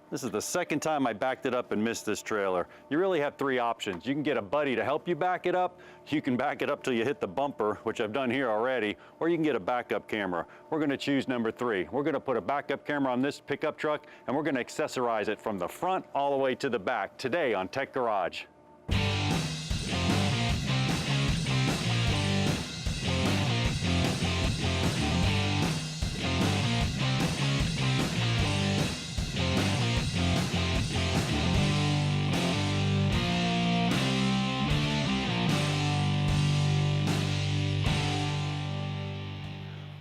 This is the second time I backed it up and missed this trailer. You really have three options. You can get a buddy to help you back it up. You can back it up till you hit the bumper, which I've done here already, or you can get a backup camera. We're gonna choose number 3. We're gonna put a backup camera on this pickup truck, and we're gonna accessorize it from the front all the way to the back today on Tech Garage.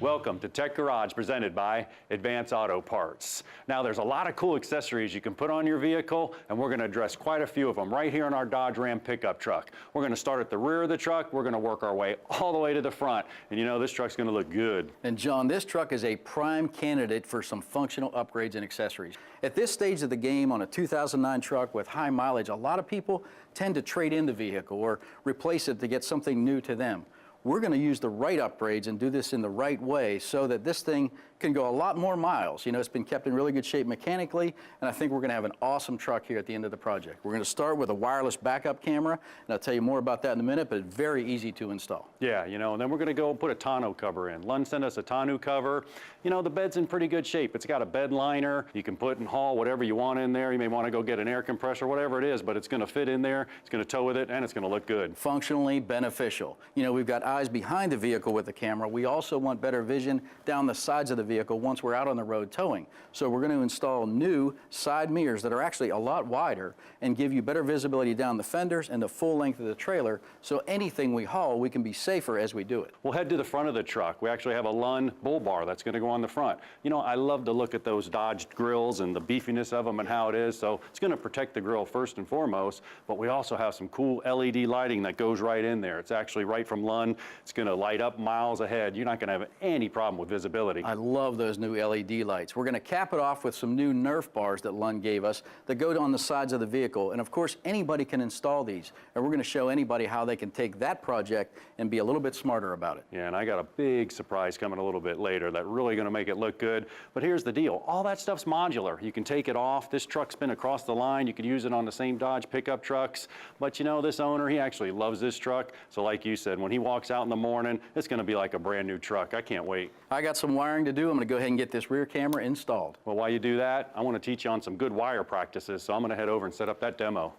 Welcome to Tech Garage, presented by Advance Auto Parts. Now, there's a lot of cool accessories you can put on your vehicle, and we're going to address quite a few of them right here in our Dodge Ram pickup truck. We're going to start at the rear of the truck. We're going to work our way all the way to the front, and you know this truck's going to look good. And John, this truck is a prime candidate for some functional upgrades and accessories. At this stage of the game on a 2009 truck with high mileage, a lot of people tend to trade in the vehicle or replace it to get something new to them. We're going to use the right upgrades and do this in the right way so that this thing can go a lot more miles. You know, it's been kept in really good shape mechanically, and I think we're going to have an awesome truck here at the end of the project. We're going to start with a wireless backup camera, and I'll tell you more about that in a minute, but it's very easy to install. Yeah, you know, and then we're going to go put a tonneau cover in. Lund sent us a tonneau cover. You know, the bed's in pretty good shape. It's got a bed liner. You can put and haul whatever you want in there. You may want to go get an air compressor, whatever it is, but it's going to fit in there. It's going to tow with it, and it's going to look good. Functionally beneficial. You know, we've got eyes behind the vehicle with the camera. We also want better vision down the sides of the vehicle once we're out on the road towing. So we're going to install new side mirrors that are actually a lot wider and give you better visibility down the fenders and the full length of the trailer, so anything we haul, we can be safer as we do it. We'll head to the front of the truck. We actually have a Lund bull bar that's going to go on the front. You know, I love to look at those Dodge grills and the beefiness of them and how it is, so it's going to protect the grill first and foremost, but we also have some cool LED lighting that goes right in there. It's actually right from Lund. It's going to light up miles ahead. You're not going to have any problem with visibility. I love those new LED lights. We're going to cap it off with some new Nerf bars that Lund gave us that go on the sides of the vehicle. And of course, anybody can install these. And we're going to show anybody how they can take that project and be a little bit smarter about it. Yeah, and I got a big surprise coming a little bit later that's really going to make it look good. But here's the deal. All that stuff's modular. You can take it off. This truck's been across the line. You can use it on the same Dodge pickup trucks. But you know, this owner, he actually loves this truck. So like you said, when he walks out in the morning, it's going to be like a brand new truck. I can't wait. I got some wiring to do. I'm going to go ahead and get this rear camera installed. Well, while you do that, I want to teach you on some good wire practices, so I'm going to head over and set up that demo.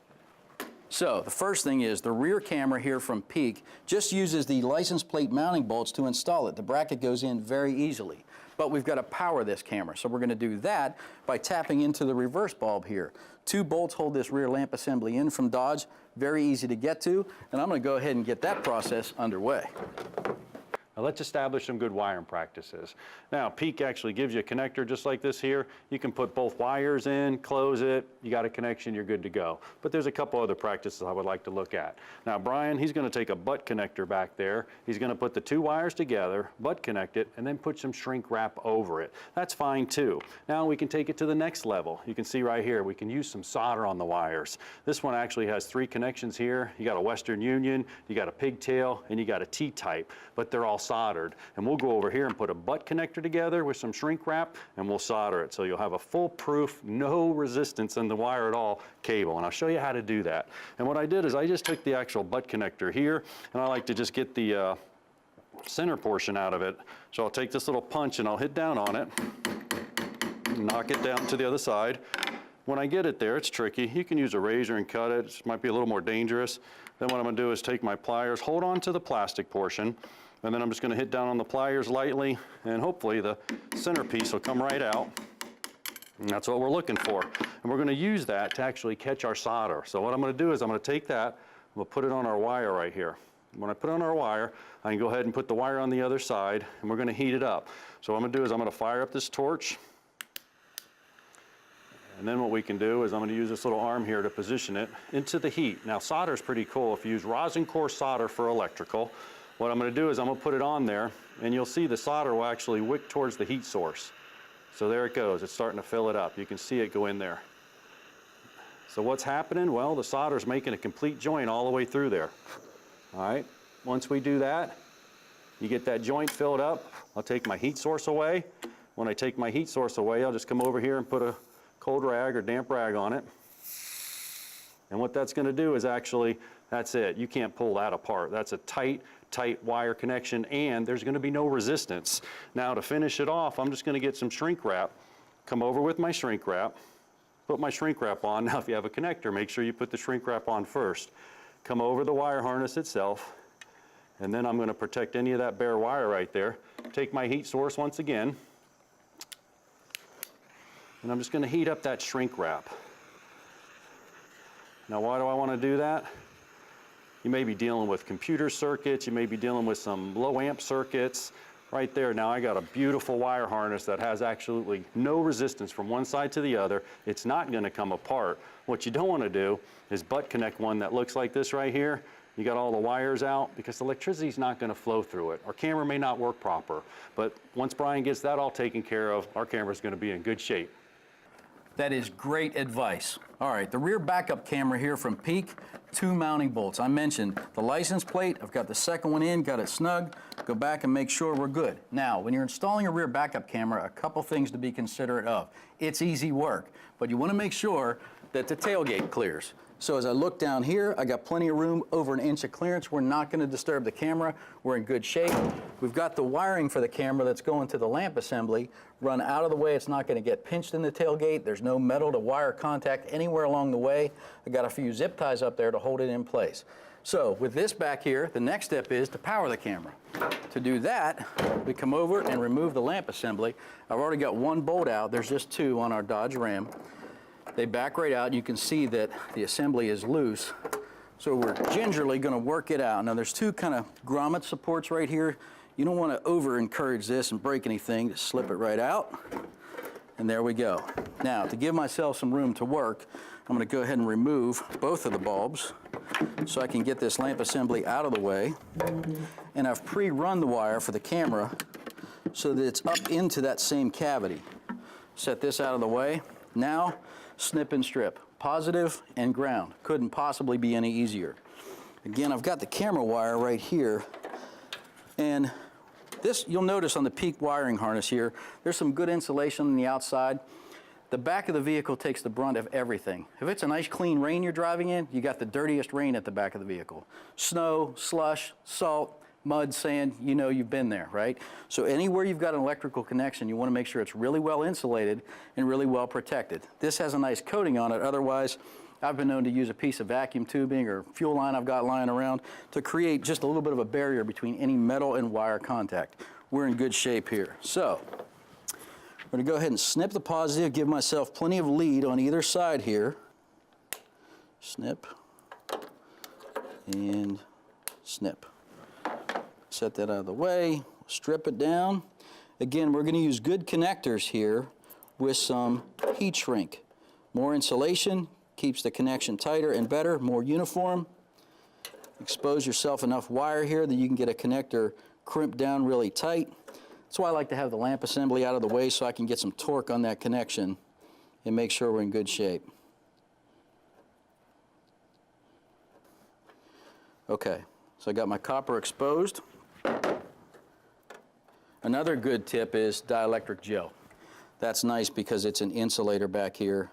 So the first thing is the rear camera here from Peak just uses the license plate mounting bolts to install it. The bracket goes in very easily, but we've got to power this camera. So we're going to do that by tapping into the reverse bulb here. 2 bolts hold this rear lamp assembly in from Dodge, very easy to get to, and I'm going to go ahead and get that process underway. Now let's establish some good wiring practices. Now, Peak actually gives you a connector just like this here. You can put both wires in, close it, you got a connection, you're good to go. But there's a couple other practices I would like to look at. Now, Brian, he's going to take a butt connector back there. He's going to put the 2 wires together, butt connect it, and then put some shrink wrap over it. That's fine too. Now we can take it to the next level. You can see right here, we can use some solder on the wires. This one actually has 3 connections here. You got a Western Union, you got a pigtail, and you got a T-type, but they're all soldered. And we'll go over here and put a butt connector together with some shrink wrap, and we'll solder it. So you'll have a foolproof, no resistance in the wire at all cable. And I'll show you how to do that. And what I did is I just took the actual butt connector here, and I like to just get the center portion out of it. So I'll take this little punch and I'll hit down on it, knock it down to the other side. When I get it there, it's tricky. You can use a razor and cut it. It might be a little more dangerous. Then what I'm going to do is take my pliers, hold on to the plastic portion, and then I'm just going to hit down on the pliers lightly, and hopefully the centerpiece will come right out. And that's what we're looking for. And we're going to use that to actually catch our solder. So what I'm going to do is I'm going to take that, we'll put it on our wire right here. When I put it on our wire, I can go ahead and put the wire on the other side, and we're going to heat it up. So what I'm going to do is I'm going to fire up this torch. And then what we can do is I'm going to use this little arm here to position it into the heat. Now, solder is pretty cool. If you use rosin core solder for electrical, what I'm going to do is I'm going to put it on there, and you'll see the solder will actually wick towards the heat source. So there it goes. It's starting to fill it up. You can see it go in there. So what's happening? Well, the solder is making a complete joint all the way through there. All right. Once we do that, you get that joint filled up. I'll take my heat source away. When I take my heat source away, I'll just come over here and put a cold rag or damp rag on it. And what that's going to do is actually, that's it. You can't pull that apart. That's a tight wire connection, and there's going to be no resistance. Now to finish it off, I'm just going to get some shrink wrap, come over with my shrink wrap, put my shrink wrap on. Now if you have a connector, make sure you put the shrink wrap on first. Come over the wire harness itself, and then I'm going to protect any of that bare wire right there. Take my heat source once again, and I'm just going to heat up that shrink wrap. Now why do I want to do that? You may be dealing with computer circuits, you may be dealing with some low amp circuits. Right there, now I got a beautiful wire harness that has absolutely no resistance from one side to the other. It's not going to come apart. What you don't want to do is butt connect one that looks like this right here. You got all the wires out because the electricity is not going to flow through it. Our camera may not work proper, but once Brian gets that all taken care of, our camera is going to be in good shape. That is great advice. All right, the rear backup camera here from Peak, 2 mounting bolts. I mentioned the license plate. I've got the second one in, got it snug. Go back and make sure we're good. Now, when you're installing a rear backup camera, a couple things to be considerate of. It's easy work, but you want to make sure that the tailgate clears. So as I look down here, I got plenty of room, over an inch of clearance. We're not going to disturb the camera. We're in good shape. We've got the wiring for the camera that's going to the lamp assembly run out of the way. It's not going to get pinched in the tailgate. There's no metal to wire contact anywhere along the way. I got a few zip ties up there to hold it in place. So with this back here, the next step is to power the camera. To do that, we come over and remove the lamp assembly. I've already got one bolt out. There's just 2 on our Dodge Ram. They back right out. You can see that the assembly is loose. So we're gingerly going to work it out. Now there's 2 kind of grommet supports right here. You don't want to over encourage this and break anything. Just slip it right out. And there we go. Now to give myself some room to work, I'm going to go ahead and remove both of the bulbs so I can get this lamp assembly out of the way. And I've pre-run the wire for the camera so that it's up into that same cavity. Set this out of the way. Now, snip and strip, positive and ground. Couldn't possibly be any easier. Again, I've got the camera wire right here, and this, you'll notice on the Peak wiring harness here, there's some good insulation on the outside. The back of the vehicle takes the brunt of everything. If it's a nice clean rain you're driving in, you got the dirtiest rain at the back of the vehicle. Snow, slush, salt, mud, sand, you know you've been there, right? So anywhere you've got an electrical connection, you want to make sure it's really well insulated and really well protected. This has a nice coating on it. Otherwise, I've been known to use a piece of vacuum tubing or fuel line I've got lying around to create just a little bit of a barrier between any metal and wire contact. We're in good shape here. So I'm going to go ahead and snip the positive, give myself plenty of lead on either side here. Snip and snip. Set that out of the way, strip it down. Again, we're going to use good connectors here with some heat shrink. More insulation keeps the connection tighter and better, more uniform. Expose yourself enough wire here that you can get a connector crimped down really tight. That's why I like to have the lamp assembly out of the way so I can get some torque on that connection and make sure we're in good shape. Okay, so I got my copper exposed. Another good tip is dielectric gel. That's nice because it's an insulator back here.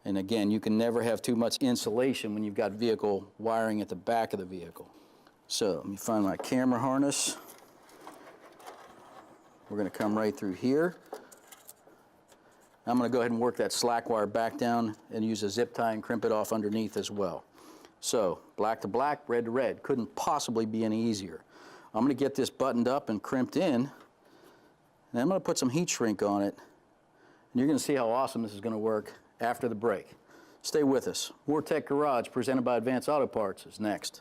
And again, you can never have too much insulation when you've got vehicle wiring at the back of the vehicle. So let me find my camera harness. We're going to come right through here. I'm going to go ahead and work that slack wire back down and use a zip tie and crimp it off underneath as well. So black to black, red to red. Couldn't possibly be any easier. I'm going to get this buttoned up and crimped in. And I'm going to put some heat shrink on it. And you're going to see how awesome this is going to work after the break. Stay with us. More Tech Garage, presented by Advanced Auto Parts, is next.